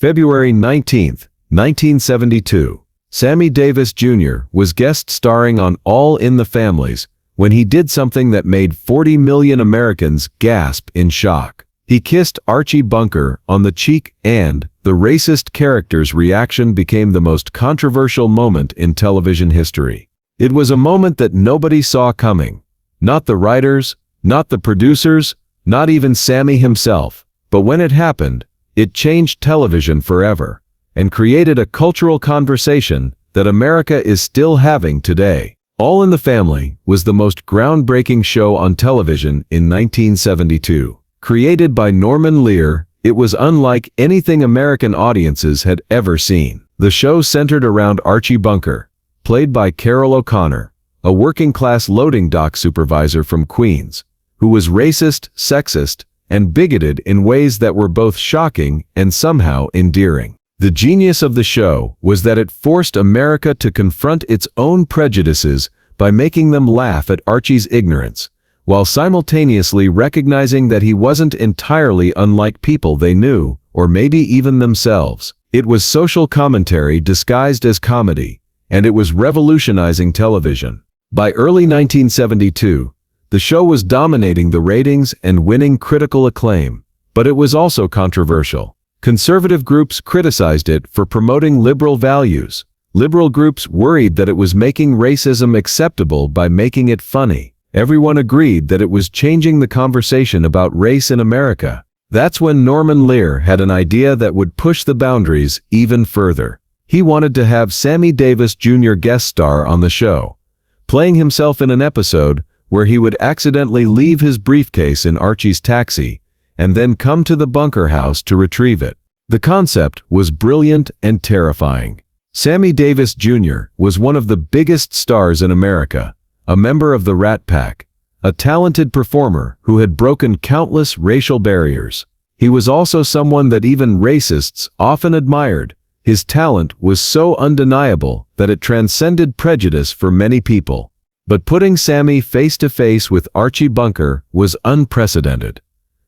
February 19, 1972. Sammy Davis Jr. was guest starring on All in the Families when he did something that made 40 million Americans gasp in shock. He kissed Archie Bunker on the cheek, and the racist character's reaction became the most controversial moment in television history. It was a moment that nobody saw coming. Not the writers, not the producers, not even Sammy himself. But when it happened, it changed television forever and created a cultural conversation that America is still having today. All in the Family was the most groundbreaking show on television in 1972. Created by Norman Lear, it was unlike anything American audiences had ever seen. The show centered around Archie Bunker, played by Carroll O'Connor, a working-class loading dock supervisor from Queens, who was racist, sexist, and bigoted in ways that were both shocking and somehow endearing. The genius of the show was that it forced America to confront its own prejudices by making them laugh at Archie's ignorance, while simultaneously recognizing that he wasn't entirely unlike people they knew, or maybe even themselves. It was social commentary disguised as comedy, and it was revolutionizing television. By early 1972, the show was dominating the ratings and winning critical acclaim, but it was also controversial. Conservative groups criticized it for promoting liberal values. Liberal groups worried that it was making racism acceptable by making it funny. Everyone agreed that it was changing the conversation about race in America. That's when Norman Lear had an idea that would push the boundaries even further. He wanted to have Sammy Davis Jr. guest star on the show, playing himself in an episode where he would accidentally leave his briefcase in Archie's taxi and then come to the bunker house to retrieve it. The concept was brilliant and terrifying. Sammy Davis Jr. was one of the biggest stars in America, a member of the Rat Pack, a talented performer who had broken countless racial barriers. He was also someone that even racists often admired. His talent was so undeniable that it transcended prejudice for many people. But putting Sammy face to face with Archie Bunker was unprecedented.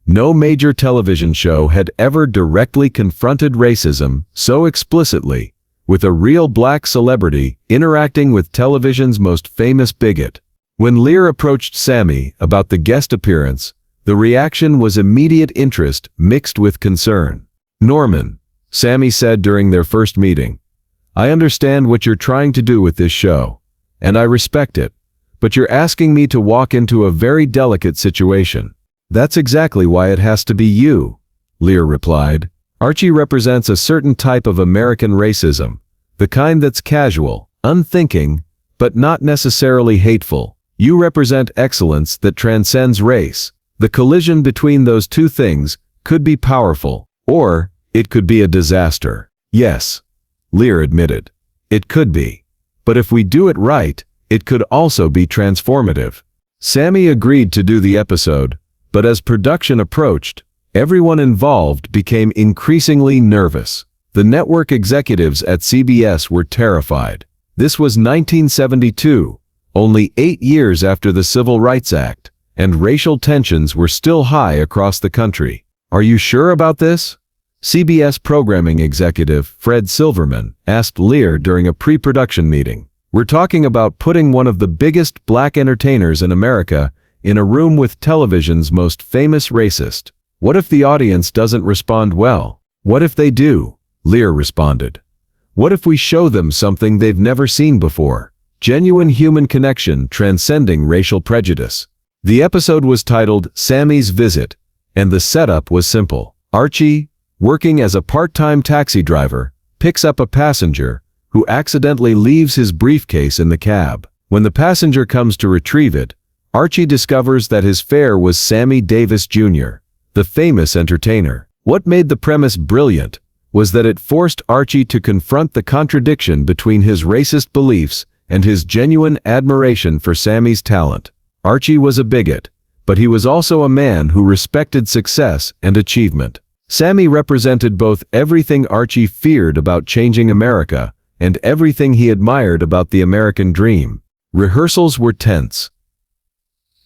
No major television show had ever directly confronted racism so explicitly, with a real black celebrity interacting with television's most famous bigot. When Lear approached Sammy about the guest appearance, the reaction was immediate interest mixed with concern. "Norman," Sammy said during their first meeting, "I understand what you're trying to do with this show, and I respect it, but you're asking me to walk into a very delicate situation." "That's exactly why it has to be you," Lear replied. "Archie represents a certain type of American racism, the kind that's casual, unthinking, but not necessarily hateful. You represent excellence that transcends race. The collision between those two things could be powerful, or it could be a disaster." "Yes," Lear admitted, "it could be. But if we do it right, it could also be transformative." Sammy agreed to do the episode, but as production approached, everyone involved became increasingly nervous. The network executives at CBS were terrified. This was 1972, only 8 years after the Civil Rights Act, and racial tensions were still high across the country. "Are you sure about this?" CBS programming executive Fred Silverman asked Lear during a pre-production meeting. "We're talking about putting one of the biggest black entertainers in America in a room with television's most famous racist. What if the audience doesn't respond well?" "What if they do?" Lear responded. "What if we show them something they've never seen before? Genuine human connection transcending racial prejudice." The episode was titled Sammy's Visit, and the setup was simple. Archie, working as a part-time taxi driver, picks up a passenger who accidentally leaves his briefcase in the cab. When the passenger comes to retrieve it, Archie discovers that his fare was Sammy Davis Jr., the famous entertainer. What made the premise brilliant was that it forced Archie to confront the contradiction between his racist beliefs and his genuine admiration for Sammy's talent. Archie was a bigot, but he was also a man who respected success and achievement. Sammy represented both everything Archie feared about changing America and everything he admired about the American dream. Rehearsals were tense.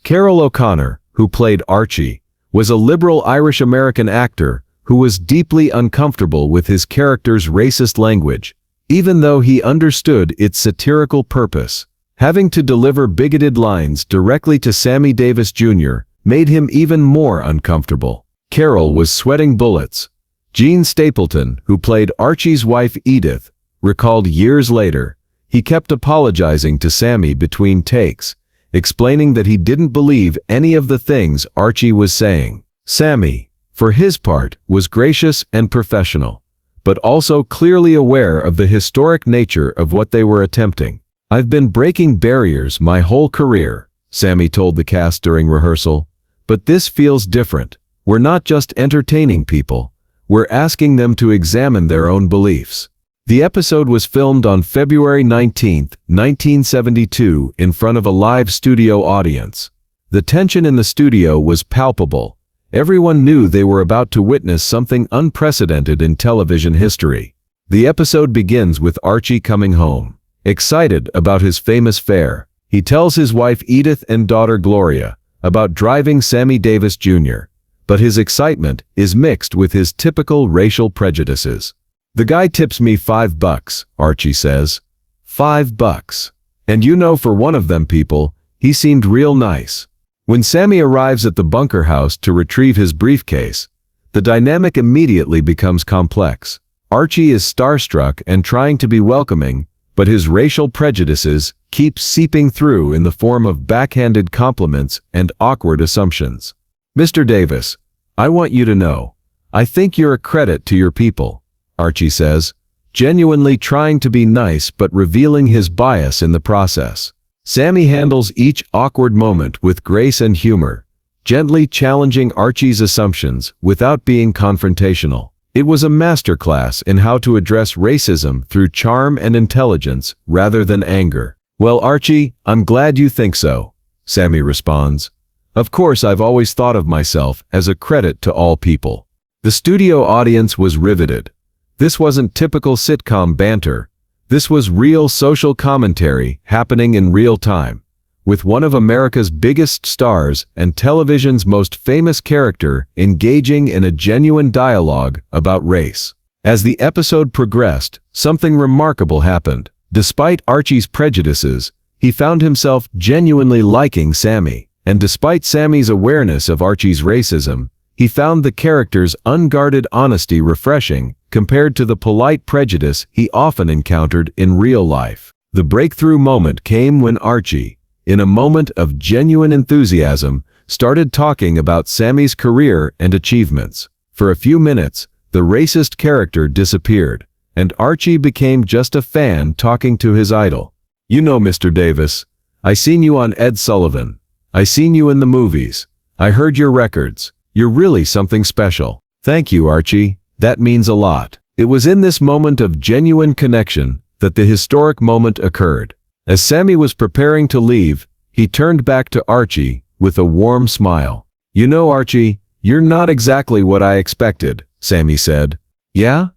Carroll O'Connor, who played Archie, was a liberal Irish-American actor who was deeply uncomfortable with his character's racist language, even though he understood its satirical purpose. Having to deliver bigoted lines directly to Sammy Davis Jr. made him even more uncomfortable. Carol was sweating bullets. Gene Stapleton, who played Archie's wife Edith, recalled years later, he kept apologizing to Sammy between takes, explaining that he didn't believe any of the things Archie was saying. Sammy, for his part, was gracious and professional, but also clearly aware of the historic nature of what they were attempting. "I've been breaking barriers my whole career," Sammy told the cast during rehearsal, "but this feels different. We're not just entertaining people, we're asking them to examine their own beliefs." The episode was filmed on February 19, 1972 in front of a live studio audience. The tension in the studio was palpable. Everyone knew they were about to witness something unprecedented in television history. The episode begins with Archie coming home. Excited about his famous fare, he tells his wife Edith and daughter Gloria about driving Sammy Davis Jr., but his excitement is mixed with his typical racial prejudices. "The guy tips me $5, Archie says. $5. And you know, for one of them people, he seemed real nice." When Sammy arrives at the bunker house to retrieve his briefcase, the dynamic immediately becomes complex. Archie is starstruck and trying to be welcoming, but his racial prejudices keep seeping through in the form of backhanded compliments and awkward assumptions. "Mr. Davis, I want you to know, I think you're a credit to your people," Archie says, genuinely trying to be nice but revealing his bias in the process. Sammy handles each awkward moment with grace and humor, gently challenging Archie's assumptions without being confrontational. It was a masterclass in how to address racism through charm and intelligence rather than anger. "Well, Archie, I'm glad you think so," Sammy responds. "Of course, I've always thought of myself as a credit to all people." The studio audience was riveted. This wasn't typical sitcom banter. This was real social commentary happening in real time, with one of America's biggest stars and television's most famous character engaging in a genuine dialogue about race. As the episode progressed, something remarkable happened. Despite Archie's prejudices, he found himself genuinely liking Sammy. And despite Sammy's awareness of Archie's racism, he found the character's unguarded honesty refreshing compared to the polite prejudice he often encountered in real life. The breakthrough moment came when Archie, in a moment of genuine enthusiasm, started talking about Sammy's career and achievements. For a few minutes, the racist character disappeared, and Archie became just a fan talking to his idol. "You know, Mr. Davis, I seen you on Ed Sullivan. I seen you in the movies. I heard your records. You're really something special." "Thank you, Archie. That means a lot." It was in this moment of genuine connection that the historic moment occurred. As Sammy was preparing to leave, he turned back to Archie with a warm smile. "You know, Archie, you're not exactly what I expected," Sammy said. "Yeah?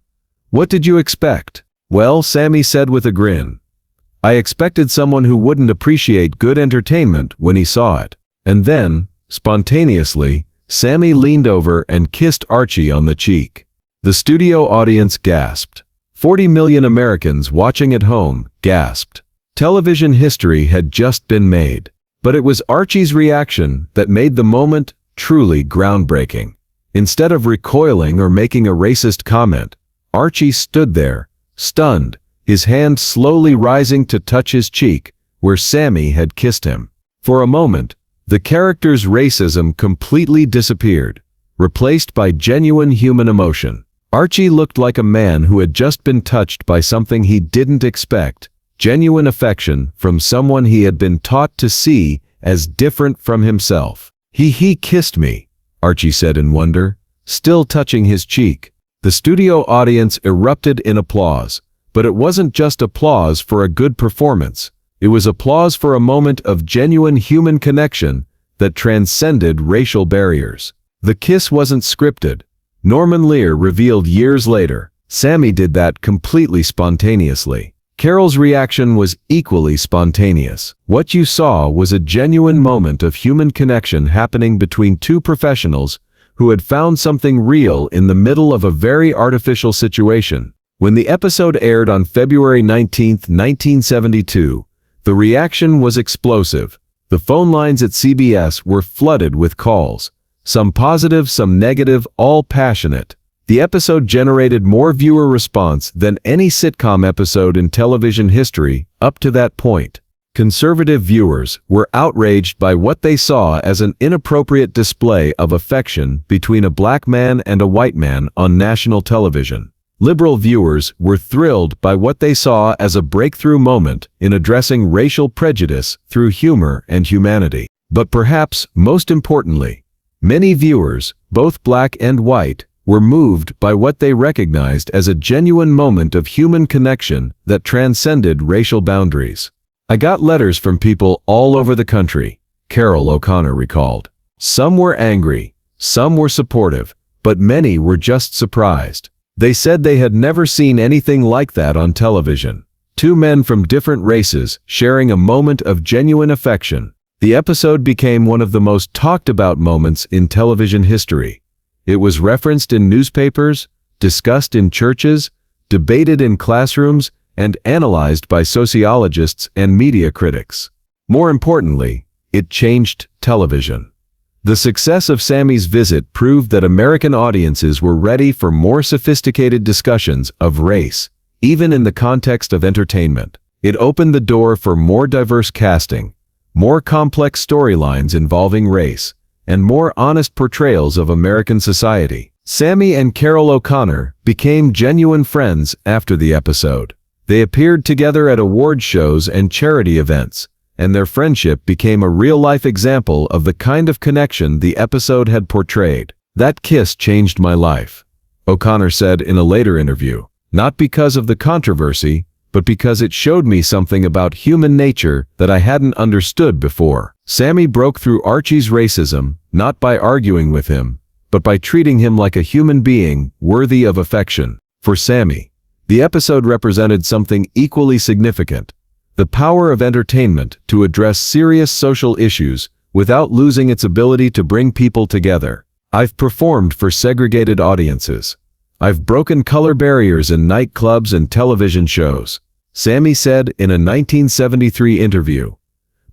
What did you expect?" "Well," Sammy said with a grin, "I expected someone who wouldn't appreciate good entertainment when he saw it." And then, spontaneously, Sammy leaned over and kissed Archie on the cheek. The studio audience gasped. 40 million Americans watching at home gasped. Television history had just been made. But it was Archie's reaction that made the moment truly groundbreaking. Instead of recoiling or making a racist comment, Archie stood there, stunned, his hand slowly rising to touch his cheek, where Sammy had kissed him. For a moment, the character's racism completely disappeared, replaced by genuine human emotion. Archie looked like a man who had just been touched by something he didn't expect, genuine affection from someone he had been taught to see as different from himself. He kissed me," Archie said in wonder, still touching his cheek. The studio audience erupted in applause, but it wasn't just applause for a good performance. It was applause for a moment of genuine human connection that transcended racial barriers. The kiss wasn't scripted. Norman Lear revealed years later, Sammy did that completely spontaneously. Carol's reaction was equally spontaneous. What you saw was a genuine moment of human connection happening between two professionals who had found something real in the middle of a very artificial situation. When the episode aired on February 19, 1972, the reaction was explosive. The phone lines at CBS were flooded with calls, some positive, some negative, all passionate. The episode generated more viewer response than any sitcom episode in television history up to that point. Conservative viewers were outraged by what they saw as an inappropriate display of affection between a black man and a white man on national television. Liberal viewers were thrilled by what they saw as a breakthrough moment in addressing racial prejudice through humor and humanity. But perhaps most importantly, many viewers, both black and white, were moved by what they recognized as a genuine moment of human connection that transcended racial boundaries. "I got letters from people all over the country," Carol O'Connor recalled. "Some were angry, some were supportive, but many were just surprised. They said they had never seen anything like that on television. Two men from different races sharing a moment of genuine affection." The episode became one of the most talked about moments in television history. It was referenced in newspapers, discussed in churches, debated in classrooms, and analyzed by sociologists and media critics. More importantly, it changed television. The success of Sammy's visit proved that American audiences were ready for more sophisticated discussions of race, even in the context of entertainment. It opened the door for more diverse casting, more complex storylines involving race, and more honest portrayals of American society. Sammy and Carol O'Connor became genuine friends after the episode. They appeared together at award shows and charity events, and their friendship became a real-life example of the kind of connection the episode had portrayed. "That kiss changed my life," O'Connor said in a later interview. "Not because of the controversy, but because it showed me something about human nature that I hadn't understood before." Sammy broke through Archie's racism, not by arguing with him, but by treating him like a human being worthy of affection. For Sammy, the episode represented something equally significant: the power of entertainment to address serious social issues without losing its ability to bring people together. "I've performed for segregated audiences. I've broken color barriers in nightclubs and television shows," Sammy said in a 1973 interview.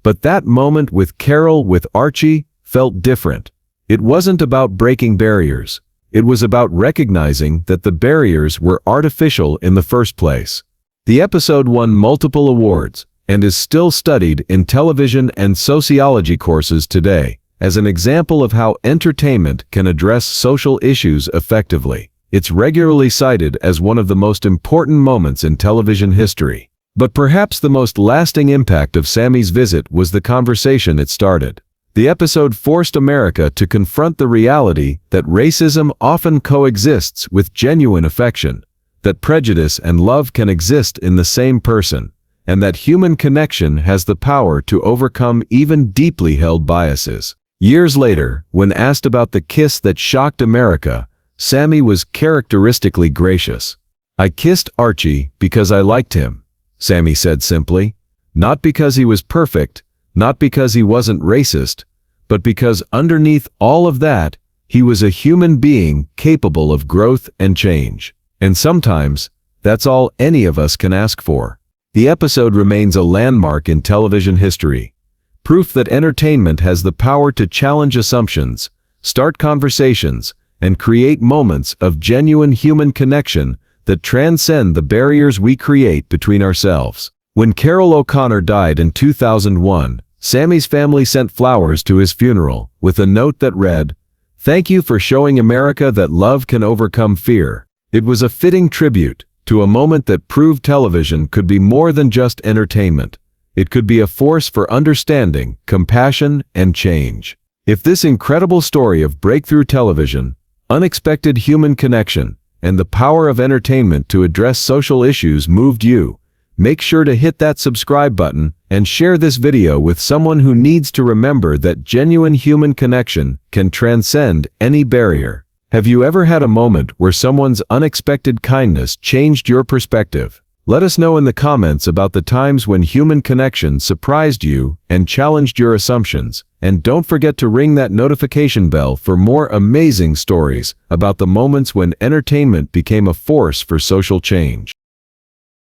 But that moment with Carol, with Archie, felt different. It wasn't about breaking barriers. It was about recognizing that the barriers were artificial in the first place. The episode won multiple awards and is still studied in television and sociology courses today as an example of how entertainment can address social issues effectively. It's regularly cited as one of the most important moments in television history. But perhaps the most lasting impact of Sammy's visit was the conversation it started. The episode forced America to confront the reality that racism often coexists with genuine affection, that prejudice and love can exist in the same person, and that human connection has the power to overcome even deeply held biases. Years later, when asked about the kiss that shocked America, Sammy was characteristically gracious. "I kissed Archie because I liked him," Sammy said simply. "Not because he was perfect, not because he wasn't racist, but because underneath all of that, he was a human being capable of growth and change. And sometimes, that's all any of us can ask for." The episode remains a landmark in television history, proof that entertainment has the power to challenge assumptions, start conversations, and create moments of genuine human connection that transcend the barriers we create between ourselves. When Carol O'Connor died in 2001, Sammy's family sent flowers to his funeral with a note that read, "Thank you for showing America that love can overcome fear." It was a fitting tribute to a moment that proved television could be more than just entertainment. It could be a force for understanding, compassion, and change. If this incredible story of breakthrough television, unexpected human connection, and the power of entertainment to address social issues moved you, make sure to hit that subscribe button and share this video with someone who needs to remember that genuine human connection can transcend any barrier. Have you ever had a moment where someone's unexpected kindness changed your perspective? Let us know in the comments about the times when human connection surprised you and challenged your assumptions. And don't forget to ring that notification bell for more amazing stories about the moments when entertainment became a force for social change.